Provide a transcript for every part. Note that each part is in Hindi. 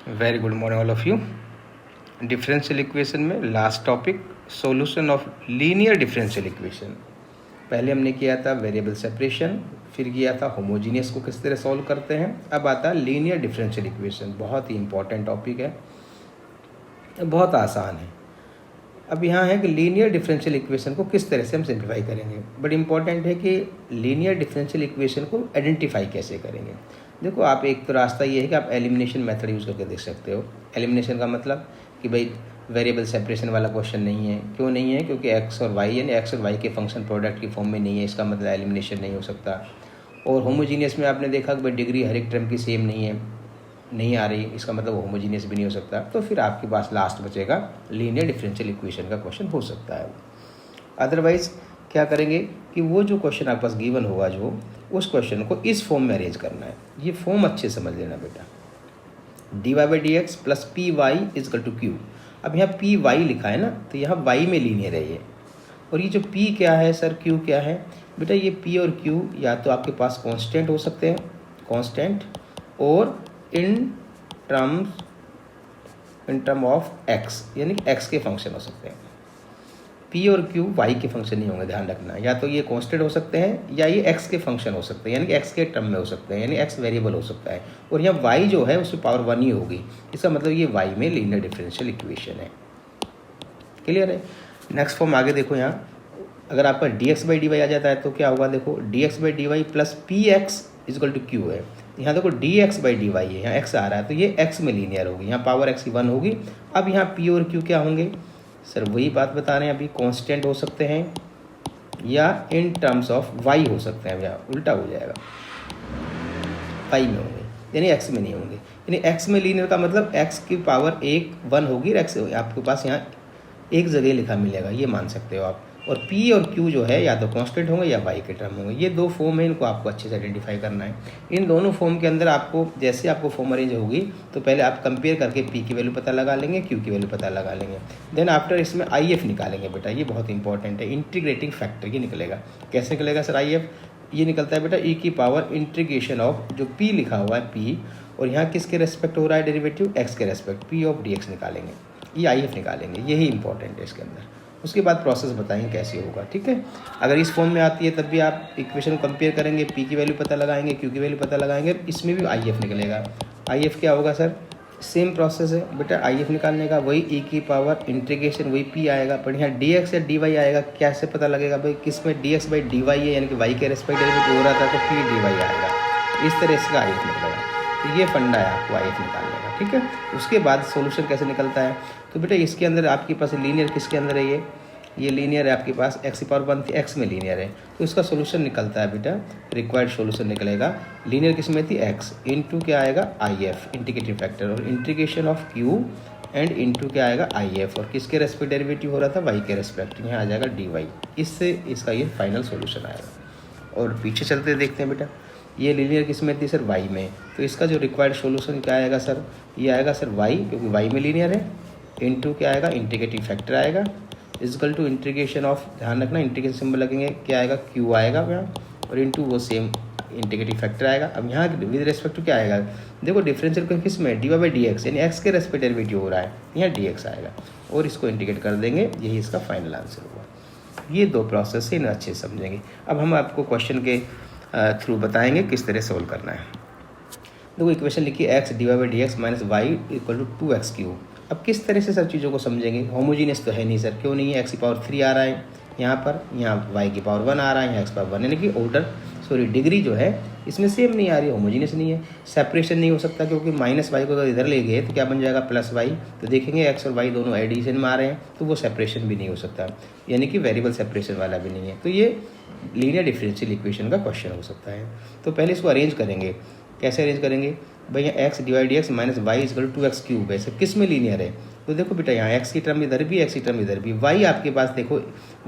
Very good morning all of you. Differential equation में last topic solution of linear differential equation. पहले हमने किया था वेरिएबल सेपरेशन, फिर किया था होमोजीनियस को किस तरह सॉल्व करते हैं। अब आता है लीनियर डिफरेंशियल इक्वेशन। बहुत ही इंपॉर्टेंट टॉपिक है, बहुत आसान है। अब यहाँ है कि लीनियर डिफरेंशियल इक्वेशन को किस तरह से हम सिंप्लीफाई करेंगे। बट इम्पॉर्टेंट है कि लीनियर डिफरेंशियल इक्वेशन को आइडेंटिफाई कैसे करेंगे। देखो, आप एक तो रास्ता ये है कि आप एलिमिनेशन मेथड यूज़ करके देख सकते हो। एलिमिनेशन का मतलब कि भाई वेरिएबल सेपरेशन वाला क्वेश्चन नहीं है। क्यों नहीं है? क्योंकि एक्स और वाई यानी एक्स और वाई के फंक्शन प्रोडक्ट की फॉर्म में नहीं है, इसका मतलब एलिमिनेशन नहीं हो सकता। और होमोजीनियस में आपने देखा कि भाई डिग्री हर एक टर्म की सेम नहीं आ रही, इसका मतलब होमोजीनियस भी नहीं हो सकता। तो फिर आपके पास लास्ट बचेगा लीनियर डिफरेंशियल इक्वेशन का क्वेश्चन हो सकता है। अदरवाइज क्या करेंगे कि वो जो क्वेश्चन आपके पास गिवन होगा, जो उस क्वेश्चन को इस फॉर्म में अरेंज करना है। ये फॉर्म अच्छे समझ लेना बेटा, dy/dx plus P Y equal to Q. अब यहाँ पी वाई लिखा है ना, तो यहाँ वाई में लीनियर है ये। और ये जो पी क्या है सर, क्यू क्या है बेटा? ये पी और क्यू या तो आपके पास कांस्टेंट हो सकते हैं, कांस्टेंट, और इन टर्म ऑफ एक्स यानी एक्स के फंक्शन हो सकते हैं। पी और क्यू वाई के फंक्शन नहीं होंगे, ध्यान रखना। या तो ये कांस्टेंट हो सकते हैं या ये एक्स के फंक्शन हो सकते हैं, यानी कि एक्स के टर्म में हो सकते हैं, यानी एक्स वेरिएबल हो सकता है। और यहाँ वाई जो है उसकी पावर 1 ही होगी, इसका मतलब ये वाई में लीनियर डिफरेंशियल इक्वेशन है। क्लियर है? नेक्स्ट फॉर्म आगे देखो। यहाँ अगर आपका dx/dy आ जाता है तो क्या होगा? देखो, dx/dy plus P X equal to Q है। यहाँ देखो dx/dy है, यहाँ x आ रहा है तो ये x में लीनियर होगी, यहाँ पावर x की 1 होगी। अब यहाँ p और q क्या होंगे सर? वही बात बता रहे हैं अभी, कांस्टेंट हो सकते हैं या इन टर्म्स ऑफ y हो सकते हैं। यहाँ उल्टा हो जाएगा, y में होंगे यानी x में नहीं होंगे। यानी x में लीनियर का मतलब x की पावर 1 होगी, x आपके पास यहाँ एक जगह लिखा मिलेगा, ये मान सकते हो आप। और p और q जो है या तो कांस्टेंट होंगे या y के टर्म होंगे। ये दो फॉर्म है, इनको आपको अच्छे से आइडेंटिफाई करना है। इन दोनों फॉर्म के अंदर आपको जैसे आपको फॉर्म अरेंज होगी तो पहले आप कंपेयर करके p की वैल्यू पता लगा लेंगे, q की वैल्यू पता लगा लेंगे। देन आफ्टर इसमें IF निकालेंगे बेटा, ये बहुत इंपॉर्टेंट है। इंटीग्रेटिंग फैक्टर ये निकलेगा। कैसे निकलेगा सर IF? ये निकलता है बेटा e की पावर इंटीग्रेशन ऑफ, जो p लिखा हुआ है p, और यहाँ किसके रेस्पेक्ट हो रहा है डेरिवेटिव? x के रेस्पेक्ट, p ऑफ dx निकालेंगे, ये IF निकालेंगे। यही इंपॉर्टेंट है इसके अंदर। उसके बाद प्रोसेस बताएंगे कैसे होगा, ठीक है। अगर इस फॉर्म में आती है तब भी आप इक्वेशन को कंपेयर करेंगे, p की वैल्यू पता लगाएंगे, q की वैल्यू पता लगाएंगे, इसमें भी IF निकलेगा। IF क्या होगा सर? सेम प्रोसेस है बेटा IF निकालने का, वही e की पावर इंटीग्रेशन, वही p आएगा। पर यहाँ dx या dy आएगा, कैसे पता लगेगा भाई? किसमें dx/dy है, यानी कि y के रेस्पेक्ट डेरिवेटिव हो रहा था तो p dy आएगा। इस तरह इसका IF निकलेगा। तो ये फंडा है आपको IF निकालने का, ठीक है। उसके बाद सॉल्यूशन कैसे निकलता है? तो बेटा इसके अंदर आपके पास लीनियर किसके अंदर है? ये लीनियर है आपके पास, x की पावर 1 थी, x में लीनियर है, तो इसका सॉल्यूशन निकलता है बेटा, रिक्वायर्ड सॉल्यूशन निकलेगा। लीनियर किस में थी? x इंटू क्या आएगा? IF इंटीग्रेटिंग फैक्टर, और integration of q and into क्या आएगा? IF, और किसके रेस्पेक्ट डेरिवेटिव हो रहा था? y के रेस्पेक्ट, यहाँ आ जाएगा dy। इससे इसका ये फाइनल सॉल्यूशन आएगा। और पीछे चलते देखते हैं बेटा, ये लीनियर किस में थी सर? y में, तो इसका जो रिक्वायर्ड सॉल्यूशन क्या आएगा सर? ये आएगा सर y, क्योंकि y में लीनियर है, इंटू क्या आएगा? इंटीग्रेटिंग फैक्टर आएगा, इजकल टू इंटीग्रेशन ऑफ, ध्यान रखना इंटीग्रेशन सिंबल लगेंगे, क्या आएगा? q आएगा यहाँ, और इंटू वो सेम इंटीग्रेटिंग फैक्टर आएगा। अब यहाँ विद रेस्पेक्ट टू क्या आएगा? देखो डिफरेंशियल किस में? dy/dx, यानी x के रेस्पेक्ट डेरिवेटिव हो रहा है, यहाँ dx आएगा, और इसको इंटीग्रेट कर देंगे, यही इसका फाइनल आंसर होगा। ये दो प्रोसेस से इन्हें अच्छे से समझेंगे। अब हम आपको क्वेश्चन के थ्रू बताएंगे किस तरह सोल्व करना है। देखो इक्वेशन लिखिए, x dy/dx minus Y equal to 2x3। अब किस तरह से सब चीज़ों को समझेंगे? होमोजीनियस तो है नहीं सर, क्यों नहीं है? x की पावर 3 आ रहा है यहाँ पर, यहाँ y की पावर 1 आ रहा है, यहाँ x पावर 1, यानी कि डिग्री जो है इसमें सेम नहीं आ रही है, होमोजीनियस नहीं है। सेपरेशन नहीं हो सकता, क्योंकि माइनस वाई को अगर इधर ले गए तो क्या बन जाएगा? Plus Y. तो देखेंगे x और y दोनों एडिशन में आ रहे हैं, तो वो सेपरेशन भी नहीं हो सकता, यानी कि वेरिएबल सेपरेशन वाला भी नहीं है। तो ये लीनियर डिफरेंशियल इक्वेशन का क्वेश्चन हो सकता है। तो पहले इसको अरेंज करेंगे। कैसे अरेंज करेंगे? भैया x dy/dx minus Y equal to 2x3 है, सब किस में लीनियर है? तो देखो बेटा यहाँ x की टर्म इधर भी, x की टर्म इधर भी, y आपके पास देखो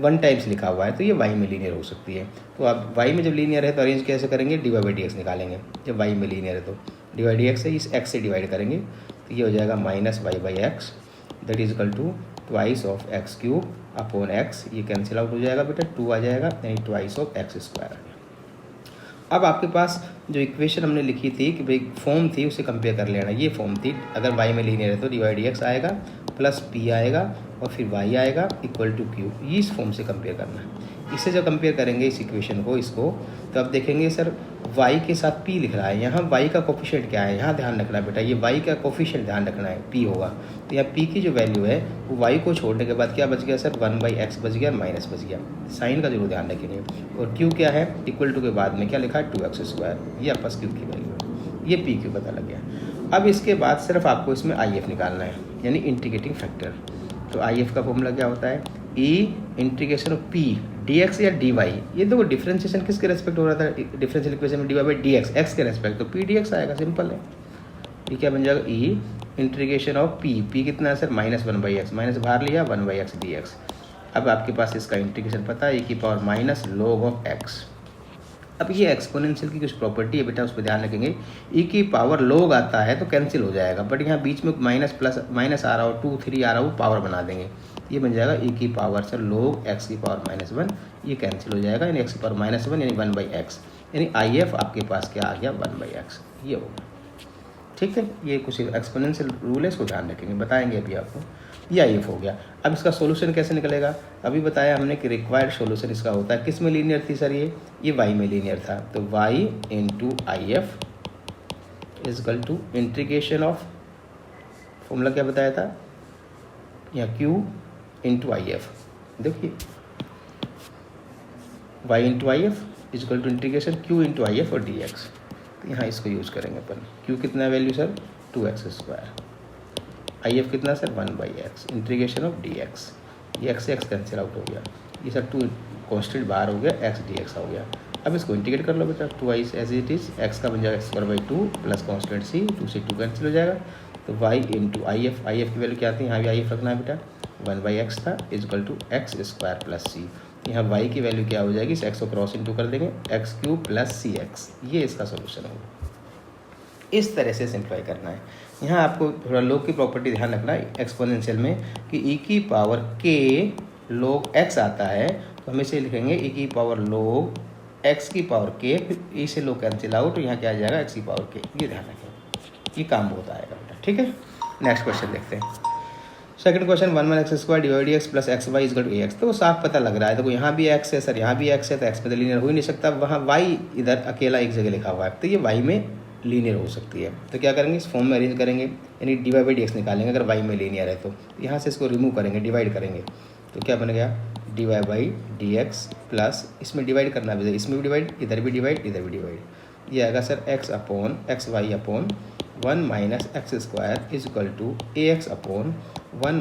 1 टाइम्स लिखा हुआ है, तो ये y में लीनियर हो सकती है। तो आप y में जब लीनियर है तो अरेंज कैसे करेंगे? dy/dx निकालेंगे। जब y में लीनियर है तो dy/dx से इस x से डिवाइड करेंगे, तो ये हो जाएगा minus y/x, that is equal to twice of x³ upon x। ये कैंसिल आउट हो जाएगा बेटा, 2 आ जाएगा, यानी ट्वाइस ऑफ x² आ गया। अब आपके पास जो इक्वेशन हमने लिखी थी कि भाई फॉर्म थी उसे कंपेयर कर लेना, ये फॉर्म थी, अगर y में लीनियर है तो dy/dx आएगा प्लस p आएगा और फिर y आएगा इक्वल टू q, ये इस फॉर्म से कंपेयर करना है। इससे जब कंपेयर करेंगे इस इक्वेशन को, इसको, तो अब देखेंगे सर y के साथ p लिख रहा है, यहाँ y का कोफिशिएंट क्या है, यहाँ ध्यान रखना है बेटा, ये y का कोफिशिएंट ध्यान रखना है, p होगा। तो यहाँ p की जो वैल्यू है वो y को छोड़ने के बाद क्या बच गया सर, 1/x बच गया, माइनस बच गया, साइन का जरूर ध्यान रखेंगे। और q क्या है, इक्वल टू के बाद में क्या लिखा है 2x², ये आपस q की वैल्यू है, ये p q पता लग गया। अब इसके बाद सिर्फ आपको इसमें if निकालना है, यानी इंटीग्रेटिंग फैक्टर। तो if का फॉर्मूला क्या होता है, e integration of p dx या dy, ये देखो डिफरेंशिएशन किसके रेस्पेक्ट हो रहा था, डिफरेंशियल इक्वेशन में dy/dx x के रेस्पेक्ट, तो p dx आएगा, सिंपल है। ये क्या बन जाएगा, e इंटीग्रेशन ऑफ p कितना है सर, -1/x, माइनस बाहर लिया 1/x dx। अब आपके पास इसका इंटीग्रेशन पता है, e की power minus log of x। अब ये एक्सपोनेंशियल की कुछ प्रॉपर्टी है बेटा, उस पर ध्यान रखेंगे, e की पावर log आता है तो कैंसिल हो जाएगा, बट यहाँ बीच में माइनस प्लस माइनस आ रहा हो, 2 3 आ रहा हो, पावर बना देंगे, ये बन जाएगा e की पावर सर log x की पावर -1, ये कैंसिल हो जाएगा, यानी x की पावर -1 यानी 1/x, यानी if आपके पास क्या आ गया 1/x, ये होगा। ठीक है, ये कुछ एक्सपोनेंशियल रूल है, इसको ध्यान रखेंगे, बताएंगे अभी आपको। ये if हो गया। अब इसका सोल्यूशन कैसे निकलेगा, अभी बताया हमने कि रिक्वायर्ड सोल्यूशन इसका होता है, किस में लीनियर थी सर, ये y में लीनियर था, तो y into if equal to integration of, formula क्या बताया था, या q इंटू if, देखिए y into if equal to integration q into if और dx, तो यहाँ इसको यूज़ करेंगे अपन। q कितना वैल्यू सर 2x², if कितना sir 1/x, integration of dx, ये x से x कैंसिल आउट हो गया, ये सर 2 कॉन्स्टेंट बाहर हो गया, x dx हो गया। अब इसको इंटीग्रेट कर लो बेटा, 2y as it is, x का बन जाएगा x² प्लस कॉन्स्टेंट c, 2 से 2 कैंसिल हो जाएगा, तो y इंटू if की वैल्यू क्या आती है, यहाँ भी if रखना है बेटा, 1/x था equal to x² plus c, यहाँ y की वैल्यू क्या हो जाएगी, इस x को क्रॉस इंटू कर देंगे, x³ प्लस cx, ये इसका सोल्यूशन होगा। इस तरह से सिंप्लीफाई करना है। यहाँ आपको थोड़ा log की प्रॉपर्टी ध्यान रखना है एक्सपोनेंशियल में, कि e की पावर k log x आता है, तो हम इसे लिखेंगे e की पावर log x की पावर k, फिर e से log कैंसिल आउट, यहाँ क्या आ जाएगा x की पावर k, ये ध्यान रखें, ये काम बहुत आएगा बेटा। ठीक है, नेक्स्ट क्वेश्चन देखते हैं। Second question, 1/x² dy/dx plus xy equal to ax, तो साफ पता लग रहा है, देखो यहाँ भी x है सर, यहाँ भी x है, तो x में तो लीनियर हो ही नहीं सकता, वहाँ y इधर अकेला एक जगह लिखा हुआ है, तो ये y में लीनियर हो सकती है। तो क्या करेंगे, इस फॉर्म में अरेंज करेंगे, यानी dy/dx निकालेंगे, अगर y में लीनियर है तो यहाँ से इसको रिमूव करेंगे, डिवाइड करेंगे, तो क्या बन गया dy/dx प्लस, इसमें डिवाइड करना है, इसमें भी डिवाइड, इधर भी डिवाइड, इधर भी डिवाइड, ये आएगा sir x/1 minus x² is equal to ax/1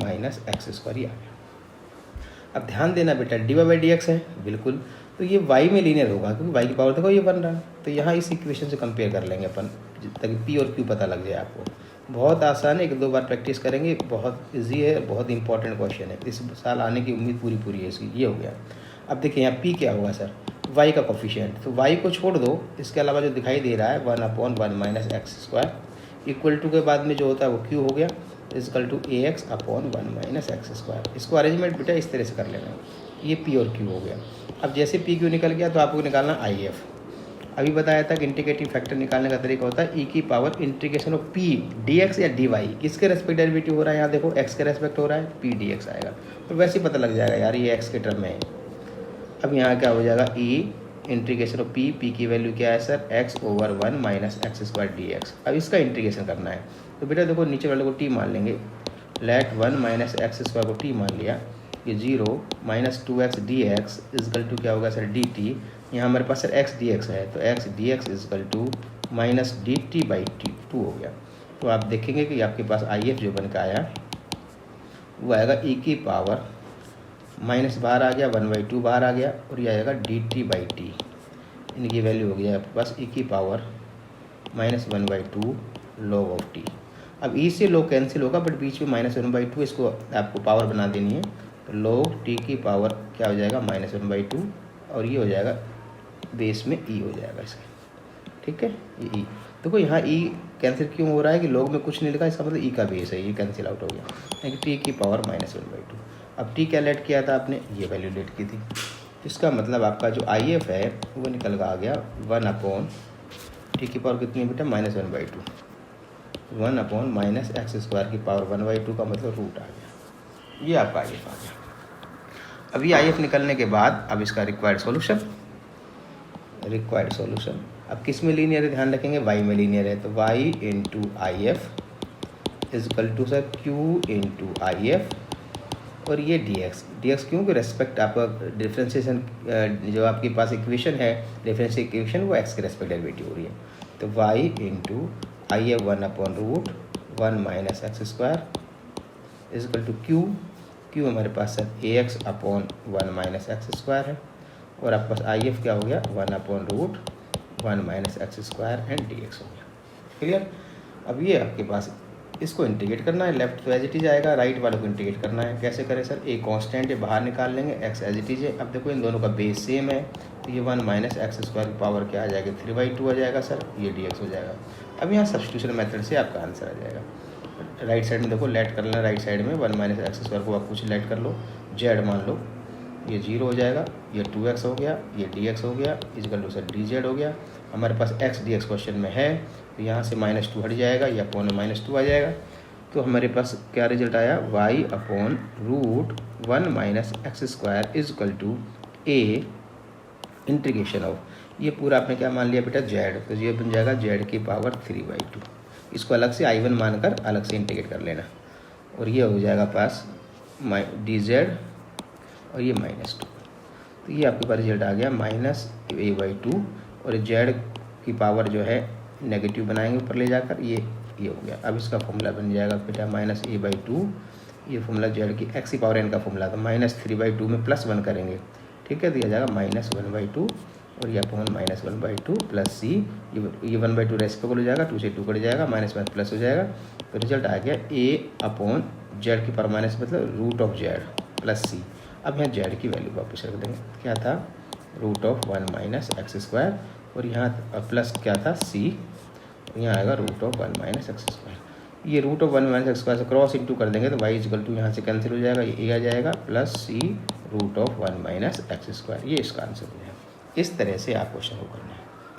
minus x², ये आ गया। अब ध्यान देना बेटा, dy/dx है बिल्कुल, तो ये y में लीनियर होगा, क्योंकि y की पावर देखो ये बन रहा है, तो यहाँ इस इक्वेशन से कंपेयर कर लेंगे अपन, ताकि p और q पता लग जाए आपको। बहुत आसान है, 1-2 बार प्रैक्टिस करेंगे, बहुत इजी है, बहुत इंपॉर्टेंट क्वेश्चन है, इस साल आने की उम्मीद पूरी है इसकी, ये हो गया। अब देखिए यहाँ p क्या होगा सर, y का कोफिशिएंट, तो y को छोड़ दो, इसके अलावा जो दिखाई दे रहा है 1/1 माइनस x² इक्वल टू के बाद में जो होता है वो q हो गया, is equal to ax/1 minus x²। इसको अरेंजमेंट बेटा इस तरह से कर लेना, ये p और q हो गया। अब जैसे p q निकल गया तो आपको निकालना if। अभी बताया था कि इंटीग्रेटिंग फैक्टर निकालने का तरीका होता है e की power integration of p dx या dy, किसके रेस्पेक्ट डेरिवेटिव हो रहा है, यहाँ देखो x के रेस्पेक्ट हो रहा है, p dx आएगा, तो वैसे ही पता लग जाएगा यार ये x के टर्म में है। अब यहाँ क्या हो जाएगा, e इंटीग्रेशन ऑफ p की वैल्यू क्या है sir, x/1 minus x² dx। अब इसका इंटीग्रेशन करना है, तो बेटा देखो नीचे वाले को t मान लेंगे, लेट 1 माइनस x² को t मान लिया, ये 0 minus 2x dx equal to क्या होगा सर dt, यहाँ हमारे पास सर x dx है, तो x dx equal to minus dt/2 हो गया। तो आप देखेंगे कि आपके पास if जो बन के आया वो आएगा e की पावर माइनस बाहर आ गया, 1/2 बाहर आ गया, और ये आएगा dt/t, इनकी वैल्यू हो गया आपके पास e की power minus 1/2 log of t। अब e से log कैंसिल होगा, बट बीच में माइनस 1/2 इसको आपको पावर बना देनी है, तो log t की पावर क्या हो जाएगा माइनस 1/2, और ये हो जाएगा बेस में e हो जाएगा इसका। ठीक है, ये e देखो यहाँ e कैंसिल क्यों हो रहा है कि log में कुछ नहीं लिखा, इसका मतलब e का बेस है, ये कैंसिल आउट हो गया, यानी t की पावर माइनस 1/2। अब t क्या लेट किया था आपने, ये वैल्यू लेट की थी, इसका मतलब आपका जो आई एफ है वो निकल कर आ गया 1/, टी की पावर कितनी है बेटा, -1/2, 1/- x² की पावर 1/2 का मतलब रूट आ गया। ये आपका आई एफ आ गया। अब ये आई एफ निकलने के बाद अब इसका रिक्वायर्ड सॉल्यूशन, अब किस में लीनियर है, ध्यान रखेंगे y में लीनियर है, तो y into I F equal to sir q into I F और ये dx क्यों कि रेस्पेक्ट आपका डिफ्रेंशिएशन जो आपके पास इक्वेशन है डिफरेंशियल इक्वेशन वो x के रेस्पेक्ट डेरिवेटिव हो रही है, तो y into I F 1/√1 - x² is equal to q हमारे पास सर ax/1 - x² है और आपके पास आई एफ क्या हो गया 1/√1 - x² एंड dx हो गया। क्लियर। अब ये आपके पास इसको इंटीग्रेट करना है, लेफ्ट तो एज इट इज आएगा, राइट वालों को इंटीग्रेट करना है। कैसे करें सर, ए कांस्टेंट है बाहर निकाल लेंगे, एक्स एज इट इज है। अब देखो इन दोनों का बेस सेम है, तो ये 1 - x² की पावर क्या आ जाएगा 3/2 आ जाएगा सर, ये dx हो जाएगा। अब यहाँ सब्स्टिट्यूशन मेथड से आपका आंसर आ जाएगा। राइट साइड में देखो लेट कर लेना, राइट साइड में 1 - x² को आप कुछ लेट कर लो, जेड मान लो, ये 0 हो जाएगा, ये 2x हो गया, ये dx हो गया, इजकल टू सर dz हो गया। हमारे पास x dx क्वेश्चन में है, तो यहाँ से -2 हट जाएगा, ये अपॉन में -2 आ जाएगा। तो हमारे पास क्या रिजल्ट आया, y/√1 - x² is equal to a integration of, ये पूरा आपने क्या मान लिया बेटा z, तो ये बन जाएगा z की पावर 3/2। इसको अलग से I1 मानकर अलग से इंटीग्रेट कर लेना, और ये हो जाएगा पास dz और ये -2, तो ये आपके पास रिजल्ट आ गया -a/2 और z की पावर जो है नेगेटिव बनाएंगे ऊपर ले जाकर, ये हो गया। अब इसका फॉर्मूला बन जाएगा बेटा -a/2, ये फॉर्मूला z की x की पावर n का फॉर्मूला, तो -3/2 में +1 करेंगे, ठीक है, तो यह जाएगा -1/2 और ये अपॉन -1/2 प्लस c, ये 1/2 रेसिप्रोकल हो जाएगा, 2 से 2 कट जाएगा, माइनस प्लस हो जाएगा, तो रिजल्ट आ गया a/z की पावर माइनस मतलब √z प्लस c। अब यहाँ z की वैल्यू वापस रख देंगे, क्या था √1 - x² और यहाँ प्लस क्या था c, यहाँ आएगा √1 - x²। ये √1 - x² से क्रॉस इंटू कर देंगे तो y इजकल टू यहाँ से कैंसिल हो जाएगा, ये a आ जाएगा प्लस c √1 - x², ये इसका आंसर हो जाएगा। इस तरह से आप क्वेश्चन को करना है।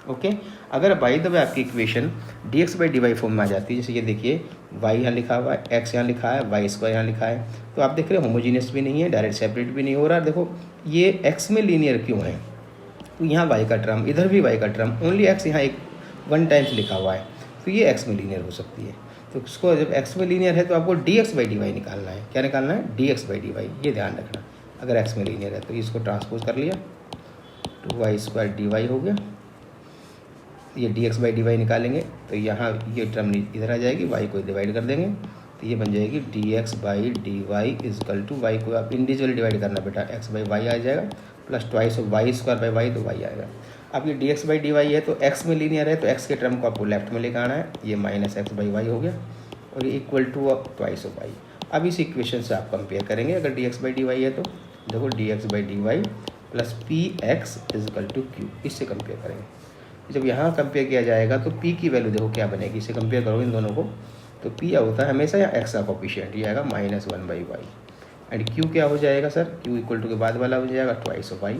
ओके, अगर बाई द वे आपकी इक्वेशन dx/dy फॉर्म में आ जाती है, जैसे ये देखिए y यहाँ लिखा हुआ है, x यहाँ लिखा है, y² यहाँ लिखा है, तो आप देख रहे हो होमोजीनियस भी नहीं है, डायरेक्ट सेपरेट भी नहीं हो रहा। देखो ये x में लीनियर क्यों है, तो यहाँ y का टर्म, इधर भी y का टर्म, ओनली x यहाँ एक 1 टाइम्स लिखा हुआ है, तो ये x में लीनियर हो सकती है। तो इसको जब x में लीनियर है तो आपको dx/dy निकालना है। क्या निकालना है, dx/dy, ये ध्यान रखना। अगर x में लीनियर है तो इसको ट्रांसपोज कर लिया, 2y² dy हो गया, ये dx/dy निकालेंगे तो यहाँ ये टर्म इधर आ जाएगी, y को डिवाइड कर देंगे तो ये बन जाएगी dx/dy इजकल टू, y को आप इंडिविजुअली डिवाइड करना बेटा, x/y आ जाएगा प्लस ट्वाइस ऑफ y² तो y आएगा। अब ये dx/dy है तो x में लीनियर है, तो x के टर्म को आपको लेफ्ट में लेकर आना है, ये -x/y हो गया और ये equal to twice of y। अब इस इक्वेशन से आप कंपेयर करेंगे, अगर dx/dy है तो देखो dx/dy plus px is equal to q, इससे कंपेयर करेंगे। जब यहाँ कंपेयर किया जाएगा तो p की वैल्यू देखो क्या बनेगी, इससे कंपेयर करो इन दोनों को, तो p होता है हमेशा या x का कोफिशिएंट, ये आएगा -1/y एंड q क्या हो जाएगा सर, q इक्वल टू के बाद वाला हो जाएगा ट्वाइस ऑफ y।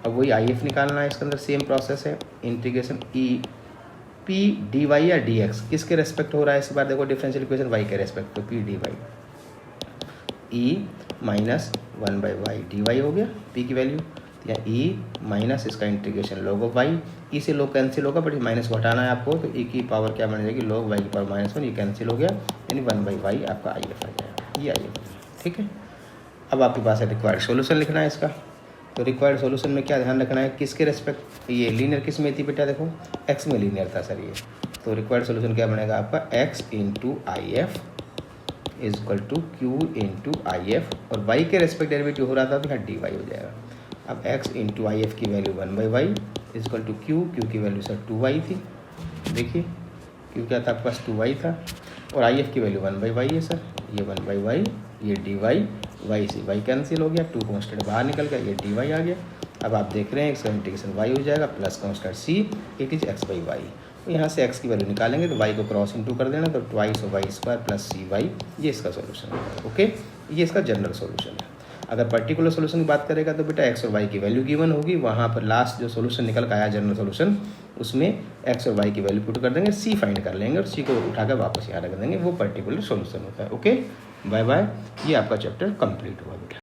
अब वही आई एफ निकालना है, इसके अंदर सेम प्रोसेस है, integration e p d y या डी एक्स किसके रेस्पेक्ट हो रहा है, इस बार देखो डिफरेंशियल इक्वेशन वाई के रेस्पेक्ट, तो p d y e -1/y d y हो गया पी की वैल्यू, या ई माइनस इसका integration log of y, e से log कैंसिल होगा बट माइनस को हटाना है आपको, तो ई की पावर क्या बन जाएगी log वाई की पावर -1, ये कैंसिल हो गया, यानी 1/y आपका आई एफ आ जाएगा, ये आई एफ। ठीक है, अब आपके पास है रिक्वायर्ड सोल्यूशन लिखना है इसका। तो रिक्वायर्ड सॉल्यूशन में क्या ध्यान रखना है, किसके रेस्पेक्ट, ये लीनियर किस में थी बेटा, देखो x में लीनियर था सर ये, तो रिक्वायर्ड सॉल्यूशन क्या बनेगा आपका x into I F is equal to q into I F, और y के रेस्पेक्ट डेरिवेटिव हो रहा था तो यहाँ dy हो जाएगा। अब x इंटू आई एफ की value 1/y is equal to q की वैल्यू सर 2y थी, देखिए q क्या था आपके पास 2y था, और आई एफ की वैल्यू 1/y है सर, ये 1/y, ये dy, y से y कैंसिल हो गया, 2 कांस्टेंट बाहर निकल गया, ये dy आ गया। अब आप देख रहे हैं इसका इंटीग्रेशन y हो जाएगा plus constant c, it is x/y, तो यहाँ से x की वैल्यू निकालेंगे तो y को क्रॉस इंटू कर देना, तो twice of y² plus cy, ये इसका सोल्यूशन है। ओके, ये इसका जनरल सोल्यूशन है। अगर पर्टिकुलर सोल्यूशन की बात करेगा तो बेटा एक्स और वाई की वैल्यू गिवन होगी, वहाँ पर लास्ट जो सोल्यूशन निकल कर आया जनरल सोल्यूशन उसमें एक्स और वाई की वैल्यू पुट कर देंगे, सी फाइंड कर लेंगे और सी को उठाकर वापस यहाँ रख देंगे, वो पर्टिकुलर सोल्यूशन होता है। ओके, बाय बाय, ये आपका चैप्टर कंप्लीट हुआ बेटा।